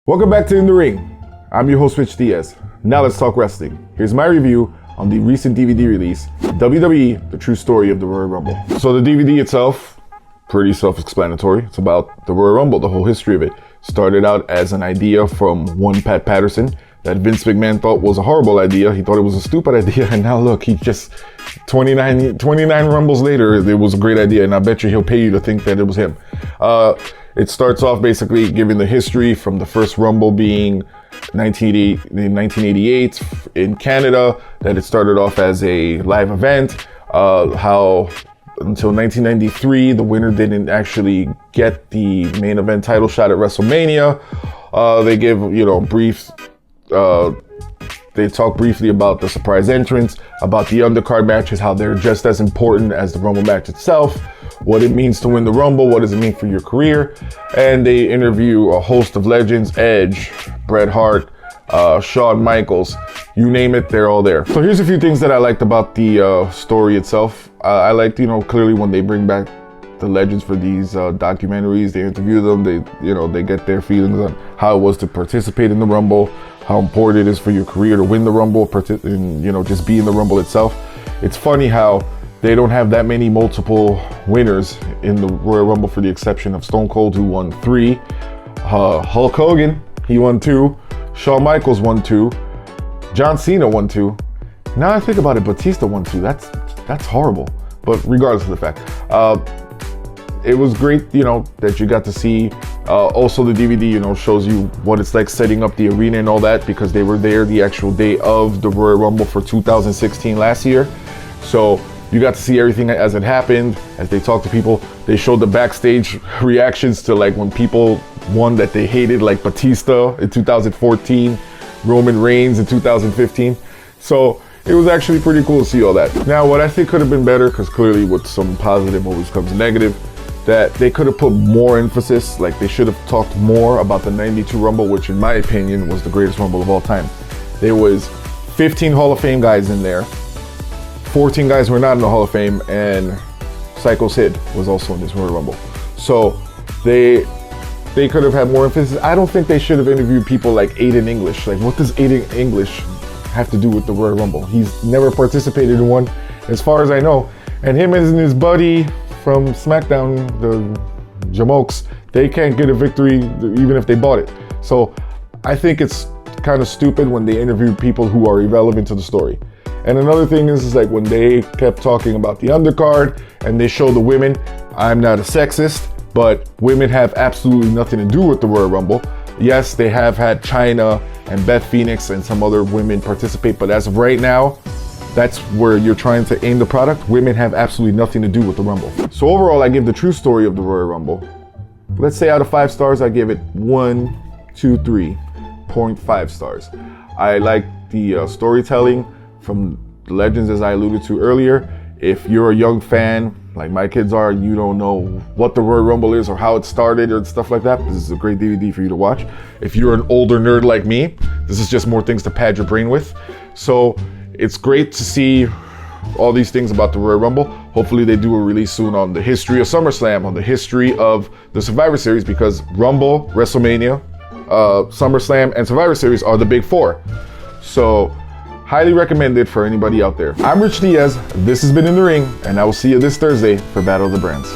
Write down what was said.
Welcome back to In the Ring. I'm your host, Rich Diaz. Now let's talk wrestling. Here's my review on the recent DVD release, WWE, The True Story of the Royal Rumble. So the DVD itself, pretty self-explanatory. It's about the Royal Rumble, the whole history of it. Started out as an idea from one Pat Patterson that Vince McMahon thought was a horrible idea. He thought it was a stupid idea, and now look, he just 29 Rumbles later, it was a great idea, and I bet you he'll pay you to think that it was him. It starts off basically giving the history from the first Rumble being 1988 in Canada, that it started off as a live event, how until 1993 the winner didn't actually get the main event title shot at WrestleMania. They give, brief, they talk briefly about the surprise entrance, about the undercard matches, how they're just as important as the Rumble match itself, what it means to win the Rumble, what does it mean for your career, and they interview a host of legends, Edge, Bret Hart, Shawn Michaels, you name it, they're all there. So here's a few things that I liked about the story itself. I liked, clearly when they bring back the legends for these documentaries, they interview them, they get their feelings on how it was to participate in the Rumble, how important it is for your career to win the Rumble, and just be in the Rumble itself. It's funny how they don't have that many multiple winners in the Royal Rumble, for the exception of Stone Cold, who won 3, Hulk Hogan, he won 2, Shawn Michaels won 2, John Cena won 2. Now I think about it, Batista won 2. That's horrible. But regardless of the fact, it was great, that you got to see. Also, the DVD, shows you what it's like setting up the arena and all that, because they were there the actual day of the Royal Rumble for 2016 last year. So you got to see everything as it happened, as they talked to people. They showed the backstage reactions to when people won that they hated, like Batista in 2014, Roman Reigns in 2015. So it was actually pretty cool to see all that. Now, what I think could have been better, because clearly with some positive always comes negative, that they could have put more emphasis, like they should have talked more about the 92 Rumble, which in my opinion was the greatest Rumble of all time. There was 15 Hall of Fame guys in there, 14 guys were not in the Hall of Fame, and Psycho Sid was also in this Royal Rumble. So they could have had more emphasis. I don't think they should have interviewed people like Aiden English. Like, what does Aiden English have to do with the Royal Rumble? He's never participated in one, as far as I know. And him and his buddy from SmackDown, the Jamokes, they can't get a victory even if they bought it. So I think it's kind of stupid when they interview people who are irrelevant to the story. And another thing is like when they kept talking about the undercard and they show the women. I'm not a sexist, but women have absolutely nothing to do with the Royal Rumble. Yes, they have had Chyna and Beth Phoenix and some other women participate, but as of right now, that's where you're trying to aim the product. Women have absolutely nothing to do with the Rumble. So overall, I give the true story of the Royal Rumble, let's say out of 5 stars, I give it 3.5 stars. I like the storytelling from the legends, as I alluded to earlier. If you're a young fan, like my kids are, you don't know what the Royal Rumble is or how it started or stuff like that, this is a great DVD for you to watch. If you're an older nerd like me, this is just more things to pad your brain with. So it's great to see all these things about the Royal Rumble. Hopefully they do a release soon on the history of SummerSlam, on the history of the Survivor Series, because Rumble, WrestleMania, SummerSlam, and Survivor Series are the big 4. So highly recommended for anybody out there. I'm Rich Diaz, this has been In the Ring, and I will see you this Thursday for Battle of the Brands.